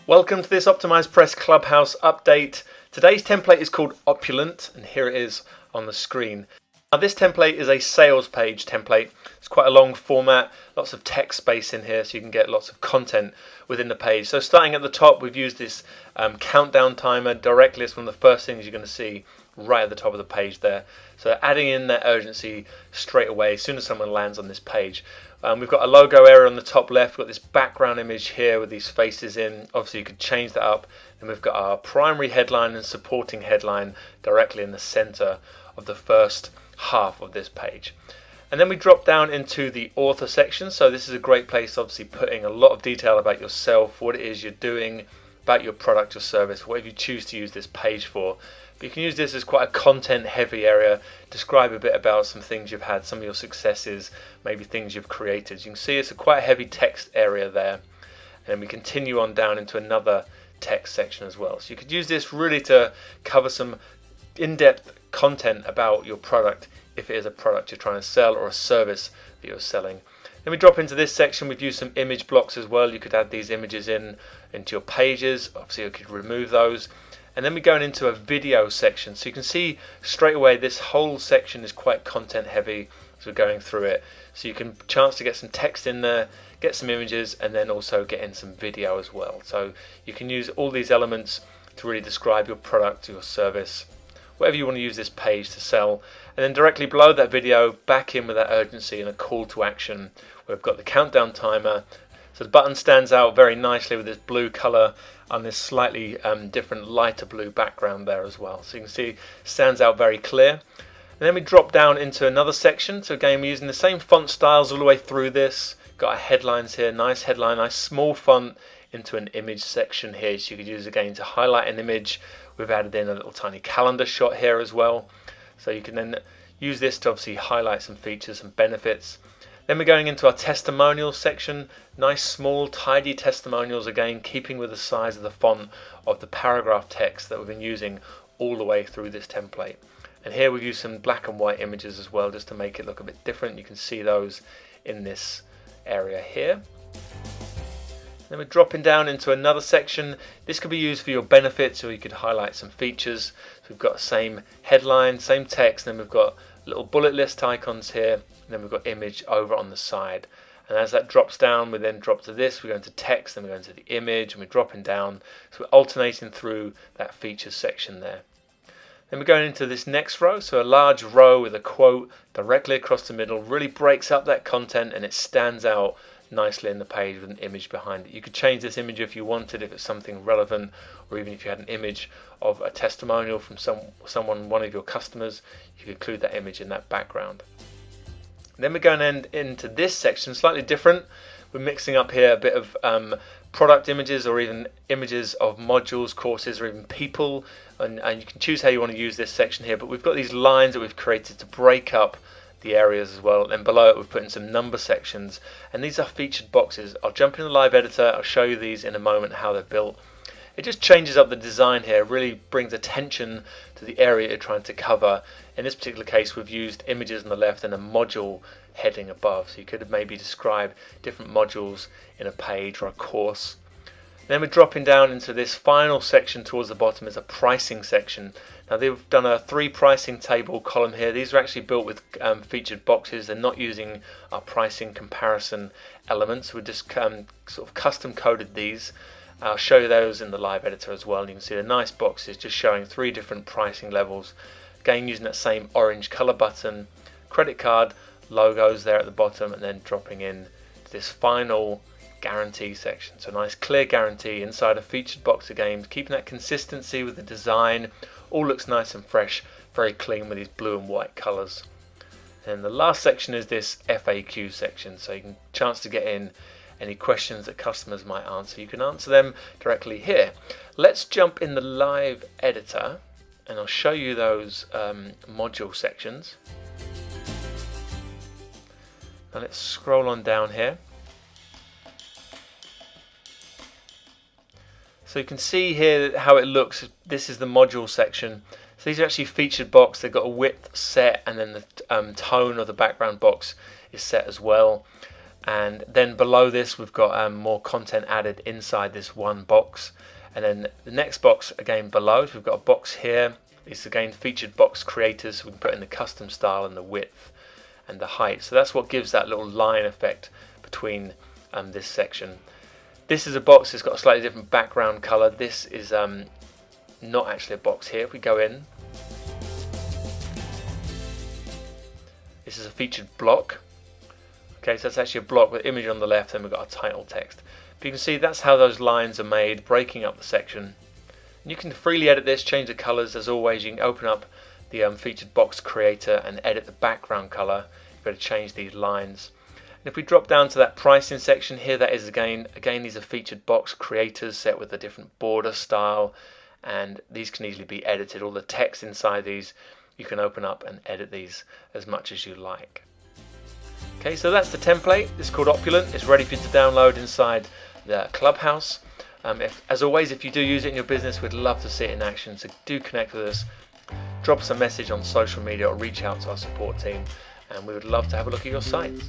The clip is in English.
Welcome to this OptimizePress Clubhouse update. Today's template is called Opulent, and here it is on the screen. Now this template is a sales page template. It's quite a long format, lots of text space in here so you can get lots of content within the page. So starting at the top, we've used this countdown timer directly. It's one of the first things you're going to see right at the top of the page there. So adding in that urgency straight away as soon as someone lands on this page. We've got a logo area on the top left. We've got this background image here with these faces in. Obviously you could change that up. And we've got our primary headline and supporting headline directly in the center of the first half of this page. And then we drop down into the author section. So this is a great place, obviously putting a lot of detail about yourself, what it is you're doing, about your product or service, whatever you choose to use this page for. But you can use this as quite a content heavy area, describe a bit about some things you've had, some of your successes, maybe things you've created. You can see it's a quite a heavy text area there. And then we continue on down into another text section as well. So you could use this really to cover some in-depth content about your product if it is a product you're trying to sell or a service that you're selling. Then we drop into this section. We've used some image blocks as well. You could add these images into your pages. Obviously you could remove those. And then we're going into a video section. So you can see straight away this whole section is quite content heavy as we're going through it. So you can chance to get some text in there, get some images, and then also get in some video as well. So you can use all these elements to really describe your product or your service, whatever you want to use this page to sell. And then directly below that video, back in with that urgency and a call to action. We've got the countdown timer. So the button stands out very nicely with this blue color on this slightly different lighter blue background there as well. So you can see it stands out very clear. And then we drop down into another section. So again, we're using the same font styles all the way through this. Got our headlines here, nice headline, nice small font into an image section here. So you could use again to highlight an image. We've added in a little tiny calendar shot here as well. So you can then use this to obviously highlight some features and benefits. Then we're going into our testimonials section. Nice, small, tidy testimonials again, keeping with the size of the font of the paragraph text that we've been using all the way through this template. And here we've used some black and white images as well, just to make it look a bit different. You can see those in this area here. Then we're dropping down into another section. This could be used for your benefits, or you could highlight some features. So we've got the same headline, same text, and then we've got little bullet list icons here. And then we've got image over on the side. And as that drops down, we then drop to this, we go into text, then we go into the image, and we're dropping down. So we're alternating through that features section there. Then we're going into this next row, so a large row with a quote directly across the middle, really breaks up that content and it stands out nicely in the page with an image behind it. You could change this image if you wanted, if it's something relevant, or even if you had an image of a testimonial from someone, one of your customers, you could include that image in that background. Then we're going into this section, slightly different. We're mixing up here a bit of product images or even images of modules, courses, or even people. And you can choose how you want to use this section here. But we've got these lines that we've created to break up the areas as well. And below it we've put in some number sections. And these are featured boxes. I'll jump in the live editor. I'll show you these in a moment, how they're built. It just changes up the design here, really brings attention to the area you're trying to cover. In this particular case, we've used images on the left and a module heading above. So you could maybe describe different modules in a page or a course. Then we're dropping down into this final section towards the bottom is a pricing section. Now they've done a 3 pricing table column here. These are actually built with featured boxes. They're not using our pricing comparison elements. We've just sort of custom coded these. I'll show you those in the live editor as well. And you can see the nice boxes just showing 3 different pricing levels. Again, using that same orange color button, credit card, logos there at the bottom, and then dropping in this final guarantee section. So nice clear guarantee inside a featured box of games, keeping that consistency with the design. All looks nice and fresh, very clean with these blue and white colors. And the last section is this FAQ section. So you can chance to get in any questions that customers might answer. You can answer them directly here. Let's jump in the live editor and I'll show you those module sections. Now let's scroll on down here. So you can see here how it looks. This is the module section. So these are actually featured box. They've got a width set, and then the tone of the background box is set as well. And then below this we've got more content added inside this one box. And then the next box again below, so we've got a box here. It's again featured box creators. We can put in the custom style and the width and the height. So that's what gives that little line effect between this section. This is a box that's got a slightly different background color. This is not actually a box here. If we go in, this is a featured block. Okay, so that's actually a block with image on the left, and we've got a title text. But you can see that's how those lines are made, breaking up the section. And you can freely edit this, change the colors. As always, you can open up the featured box creator and edit the background color. You've got to change these lines. And if we drop down to that pricing section here, that is again these are featured box creators set with a different border style, and these can easily be edited. All the text inside these you can open up and edit these as much as you like. Okay, so that's the template. It's called Opulent. It's ready for you to download inside the Clubhouse. As always, if you do use it in your business, we'd love to see it in action. So do connect with us, drop us a message on social media, or reach out to our support team, and we would love to have a look at your sites.